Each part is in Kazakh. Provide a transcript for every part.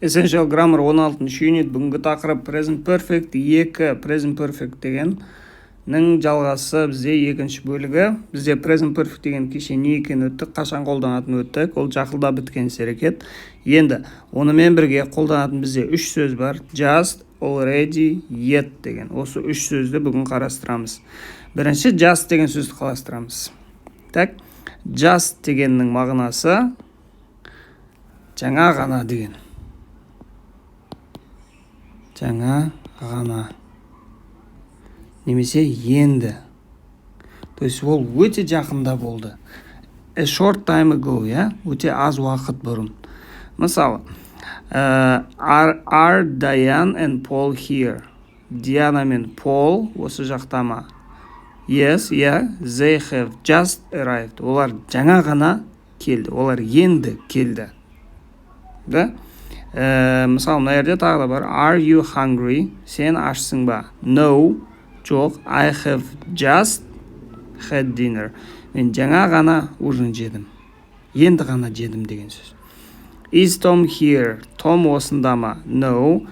Essential Grammar 16 unit бүгінгі тақырып Present Perfect 2 Present Perfect дегеннің жалғасы бізде екінші бөлігі. Бізде Present Perfect деген кеше не екенін өттік, қашан қолданатын өттік, ол жақылда біткен іс-әрекет. Енді онымен бірге қолданатын бізде үш сөз бар: just, already, yet деген. Осы үш сөзді бүгін қарастырамыз. Бірінші just деген сөзді қарастырамыз. Так, just дегеннің мағынасы жаңа ғана деген. Жаңа ғана немесе енді. То есть ол өте жақында болды. A short time ago, өте аз уақыт бұрын. Мысалы, are Diane and Paul here? Диана мен Пол осы жақта ма? Yes, they have just arrived. Олар жаңа ғана келді. Олар енді келді. Да? Мысалы, мына жерде тағы да бар. Are you hungry? Сен ашсың ба? No, жоқ. I have just had dinner. Мен жаңа ғана ужин жедім. Енді ғана жедім деген сөз. Is Tom here? Том осында ма? No,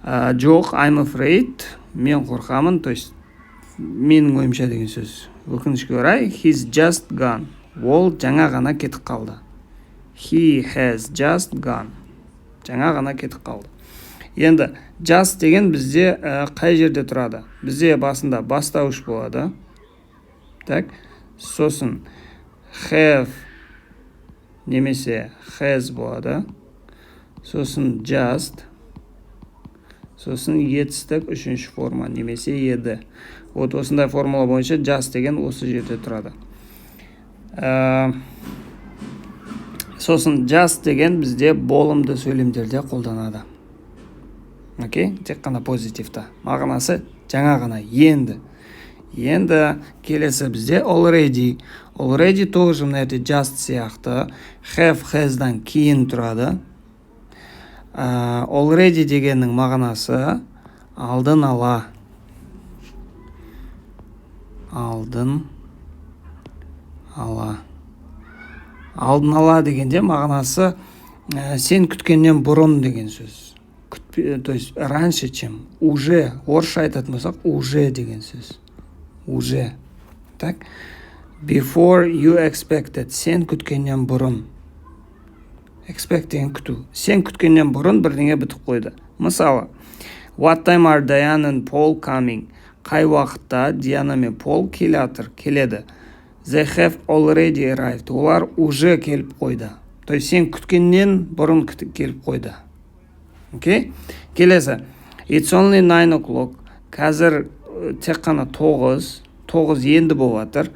жоқ. I'm afraid. Мен қорқамын. То есть, менің ойымша деген сөз. Өкінішке орай, he's just gone. Ол жаңа ғана кетіп қалды. He has just gone. Жаңа ғана кетіп қалды. Енді just деген бізде қай жерде тұрады? Бізде басында бастауыш болады. Так, сосын have немесе has болады. Сосын just. Сосын етістік үшінші форма немесе еді. Вот осындай формула бойынша just деген осы жерде тұрады. Сосын just деген бізде болымды сөйлемдерде қолданады. Окей? Тек қана позитивті. Мағынасы жаңа ғана, енді. Енді келесі бізде already. Already тоже мына жерде just сияқты. Have, has'дан кейін тұрады. Already дегеннің мағынасы алдын ала. Алдын ала. Алдын ала дегенде мағынасы сен күткеннен бұрын деген сөз. То есть раньше чем. Уже. Орысша айтатын болсақ, уже деген сөз. Уже. Так. Before you expected. Сен күткеннен бұрын. Expect деген күту. Сен күткеннен бұрын бірдеңе бітіп қойды. Мысалы, what time are Diane and Paul coming? Қай уақытта Диана мен Пол келеді. They have already arrived. Олар уже келіп қойды. То есть сен күткеннен бұрын келіп қойды. Окей? Келесі. It's only 9 o'clock. Қазір тек қана 9 енді болып жатыр.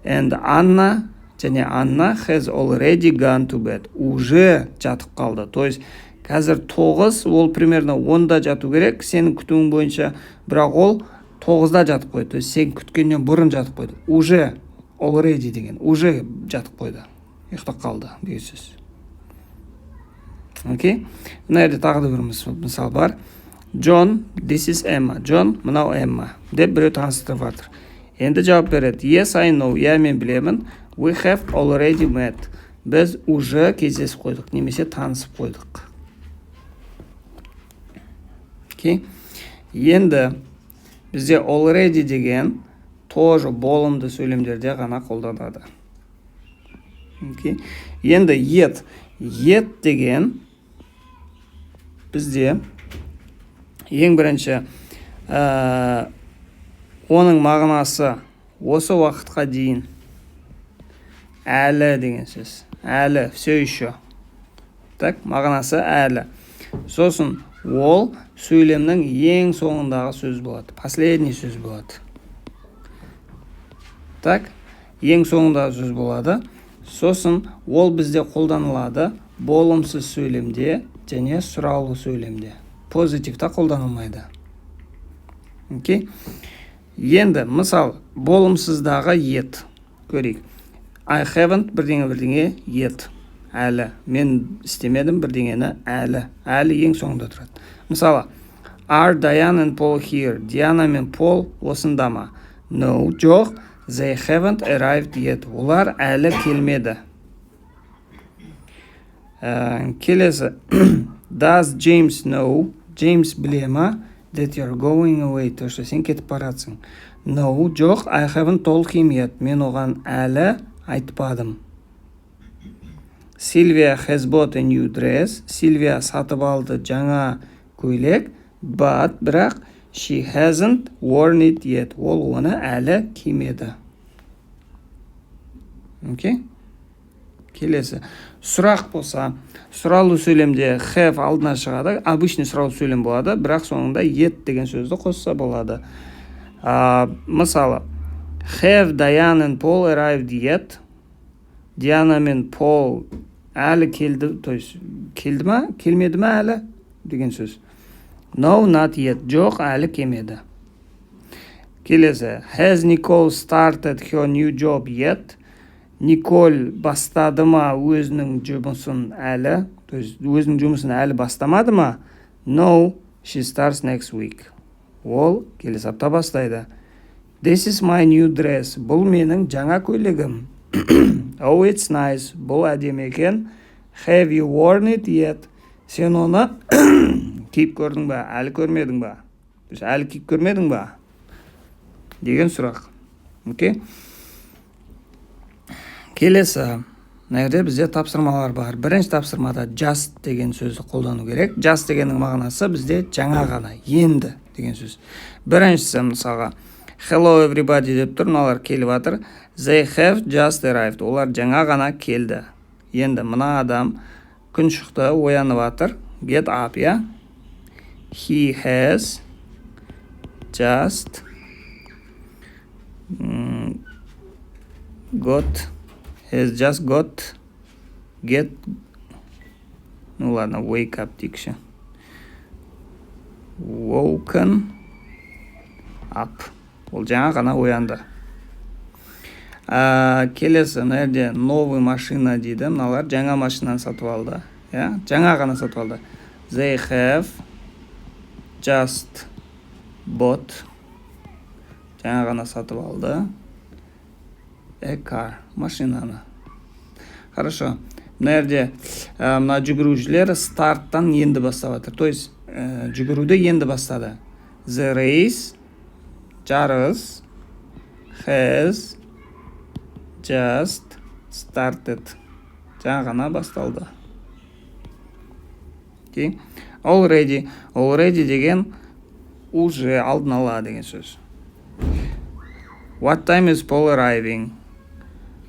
And Anna has already gone to bed. Уже жатып қалды. То есть қазір 9, ол примерно 10-да жату керек. Сенің күтуің бойынша, бірақ ол 9-да жатып қойды. То есть сен күткеннен бұрын жатып қойды. Уже already деген. Уже жатып қойды. Ұйықтап қалды деген сөз. Окей? Мына жерде тағы да бір мысал бар. John, this is Emma. John, мынау Emma. Деп біреу таныстырып жатыр. Енді жауап береді. Yes, I know. Мен білемін. We have already met. Біз уже кездесіп қойдық, немесе танысып қойдық. Окей? Енді бізде already деген тоже болымды сөйлемдерде ғана қолданады. Окей? Енді yet деген бізде ең бірінші оның мағынасы осы уақытқа дейін әлі деген сөз. Әлі, все еще. Так, мағынасы әлі. Сосын ол сөйлемнің ең соңындағы сөз болады. Последний сөз болады. Так, ең соңындағы сөз болады. Сосын ол бізде қолданылады болымсыз сөйлемде және сұраулы сөйлемде. Позитивта қолданылмайды. Окей? Енді, мысалы, болымсыздағы yet көрейік. I haven't бірдеңе yet. Әлі. Мен істемедім бірдеңені әлі. Әлі ең соңында тұрады. Мысалы, are Diane and Paul here? Диана мен Пол осында ма? No, жоқ. They haven't arrived yet. Олар әлі келмеді. Келесі. Does James know? James біле ма? That you're going away. То, что сен кетіп баратсың. No, жоқ, I haven't told him yet. Мен оған әлі айтпадым. Sylvia has bought a new dress. Сильвия сатып алды жаңа көйлек. But, бірақ, she hasn't worn it yet. Ол оны әлі кимеді. Окей? Келесі. Сұрақ болса, сұралу сөйлемде have алдына шығады. Обычный сұралу сөйлем болады, бірақ соңында yet деген сөзді қосса болады. Мысалы, have Diane and Paul arrived yet? Диана мен Пол әлі келді, то есть келді ма, келмеді ма әлі деген сөз. No, not yet. Жоқ, әлі келмеді. Келесі. Has Nicole started her new job yet? Николь бастады ма өзінің жұмысын әлі? То есть өзінің жұмысын әлі бастамады ма? No, she starts next week. Ол келесі апта бастайды. This is my new dress. Бұл менің жаңа көйлегім. Oh, it's nice. Бұл әдемі екен. Have you worn it yet? Сен оны киіп көрдің ба? Әлі көрмедің ба? Әлі киіп көрмедің ба? Деген сұрақ. Окей? Келесі. Мына жерде бізде тапсырмалар бар. Бірінші тапсырмада just деген сөзді қолдану керек. Just дегеннің мағынасы бізде жаңа ғана, енді деген сөз. Біріншісі мысалға hello everybody деп тұр, мыналар келіп жатыр. They have just arrived. Олар жаңа ғана келді. Енді мына адам күн шықты, оянып жатыр. Get up, я? He has just get, ну ладно, wake up дейікші. Woken up. Ол жаңа ғана оянды. Келесі, мына жерде новый машина дейді. Мыналар жаңа машинаны сатып алды. Жаңа ғана сатып алды. They have just bought. Жаңа ғана сатып алды. A car. Машинаны. Хорошо. Мына жерде мына жүгірушілер старттан енді бастап жатыр. То есть жүгіруді енді бастады. The race, жарыс, has just started. Жаңа ғана басталды. Okay. Already деген уже алдын ала деген сөз. What time is Paul arriving?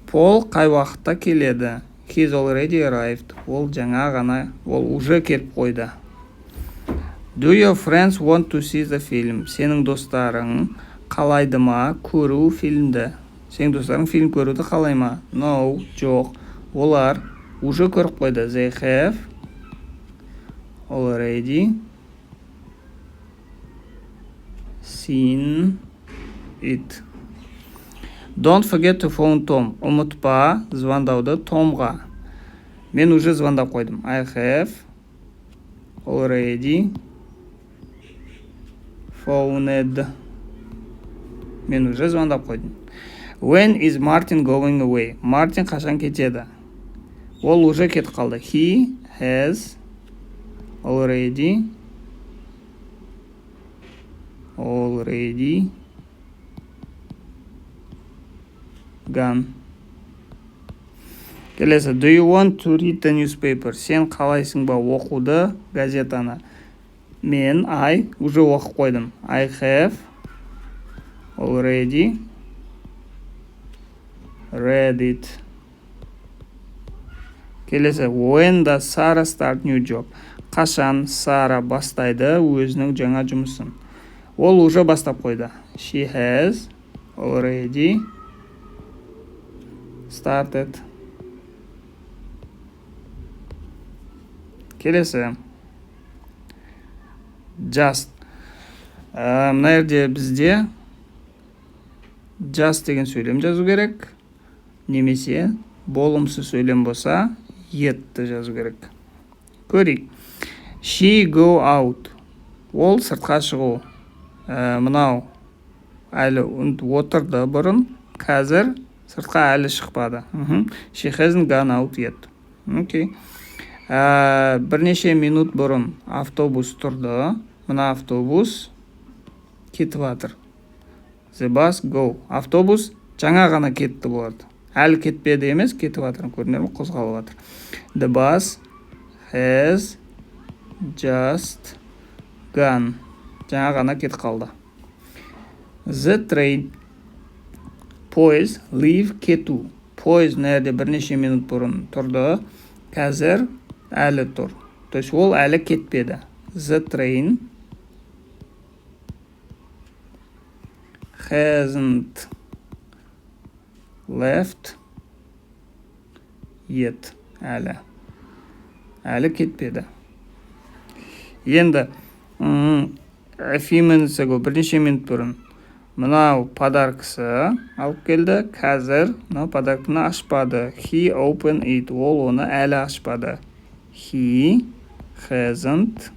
Пол қай уақытта келеді? He's already arrived. Ол жаңа ғана, ол уже келіп қойды. Do your friends want to see the film? Сенің достарың қалайды ма көру фильмді? Сенің достарың фильм көруді қалай ма? No, жоқ. Олар уже көріп қойды. They have already seen it. Don't forget to phone Tom. Ұмытпа звондауды Томға. Мен уже звондап қойдым. I have already phoned. Мен уже звондап қойдым. When is Martin going away? Мартин қашан кетеді? Ол уже кетіп қалды. He has already gone. Келесі. Do you want to read the newspaper? Сен қалайсың ба оқуды газетаны? Мен, уже оқып қойдым. I have already read it. Келесі. When does Sarah start new job? Қашан Сара бастайды өзінің жаңа жұмысын? Ол уже бастап қойды. She has already started. Келесі. Just. Мына жерде бізде just деген сөйлем жазу керек. Немесе болымсыз сөйлем болса yetті жазу керек. Көрейік. She go out. Ол сыртқа шығу. Мынау әлі отырды бұрын. Қазір сыртқа әлі шықпады. She hasn't gone out yet. Okay. Бірнеше минут бұрын автобус тұрды. Мына автобус кетіп жатыр. The bus go. Автобус жаңа ғана кетті болады. Әлі кетпеді емес, кетіп жатыр. Көрінер ме? Қозғалып жатыр. The bus has just gone. Жаңа ғана кетіп қалды. The train. Poise leave кету. Poise нәрде бірнеше минут бұрын тұрды. Қазір әлі тұр. То есть ол әлі кетпеді. The train hasn't left yet. Әлі кетпеді. Енді a few minutes ago, бірнеше минут бұрын мынау подаркасы алып келді. Қазір мынау подарканы ашпады. He opened it. Ол оны әлі ашпады. He hasn't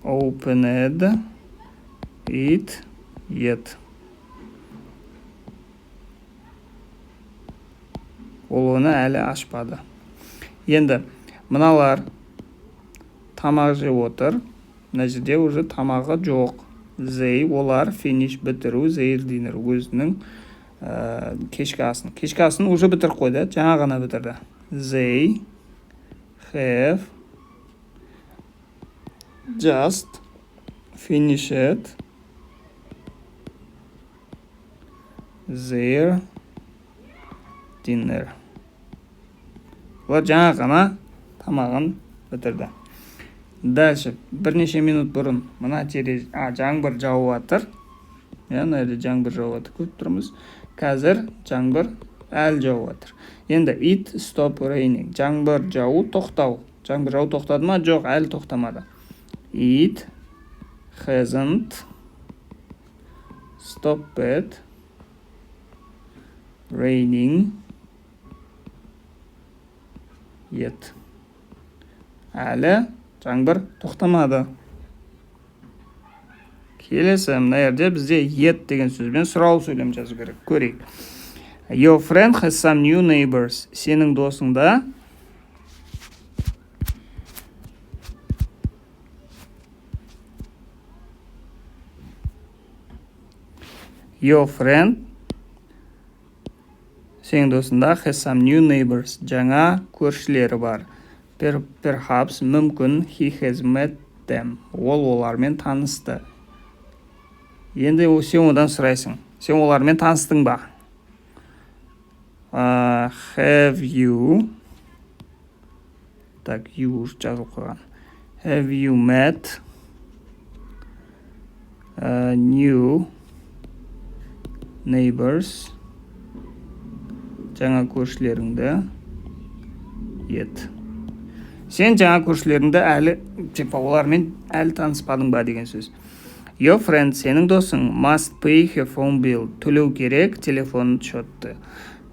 opened it yet. Ол оны әлі ашпады. Енді мыналар тамақ жеп отыр. Мына жерде уже тамағы жоқ. They, олар finish бітіру, their dinner, өзінің кешкі асын. Кешкі асын уже бітіріп қойды, жаңа ғана бітірді. They have just finished their dinner. Олар жаңа ғана тамағын бітірді. Дальше, бірнеше минут бұрын мына жаңбыр жауып жатыр. Мына жерде жаңбыр жауып жатыр, көріп тұрмыз. Қазір жаңбыр әлі жауып жатыр. Енді it stop raining. Жаңбыр жауы тоқтау. Жаңбыр жауы тоқтады ма? Жоқ, әлі тоқтамады. It hasn't stopped raining yet. Әлі жаңбыр тоқтамады. Келесі, мына жерде бізде yet деген сөзбен сұрау сөйлем жазу керек. Көрейік. Your friend has some new neighbors. Сенің досыңда Your friend сенің досында has some new neighbors. Жаңа көршілері бар. Perhaps, мүмкін, he has met them. Ол олармен танысты. Енді сен одан сұрайсың. Сен олармен таныстың ба? Have you... Так, you жазылып қойған. Have you met new neighbors? Жаңа көршілеріңді yet. Сен жаңа көршілеріңді әлі, олармен әлі таныспадың ба деген сөз. Your friend, сенің досың, must pay her phone bill. Төлеу керек телефон счетты.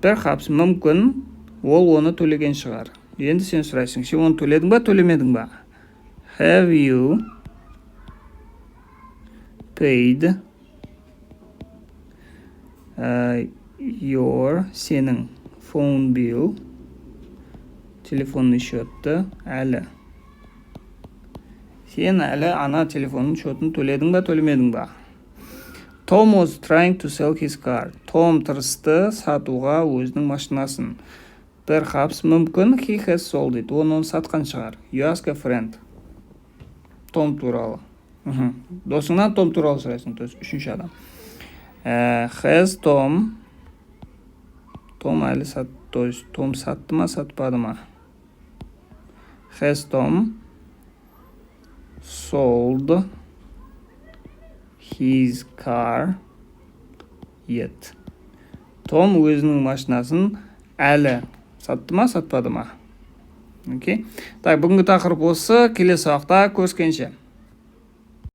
Perhaps, мүмкін, ол оны төлеген шығар. Енді сен сұрайсың, сен оны төледің ба, төлемедің ба? Have you paid your, сенің phone bill, телефонный счетты әлі? Сен әлі ана телефонның счетін төледің ба, төлемедің ба? Tom was trying to sell his car. Том тырысты сатуға өзінің машинасын. Perhaps, мүмкін, he has sold it. Оны сатқан шығар. You ask a friend. Том туралы. Досыңнан Том туралы сұрайсың, то есть үшінші адам. Has Tom. Том әлі сатты, то есть Том сатты ма, сатпады ма? Has Tom sold his car yet? Том өзінің машинасын әлі сатты ма, сатпады ма? Окей. Так, бүгінгі тақырып осы. Келесі уақытта көріскенше.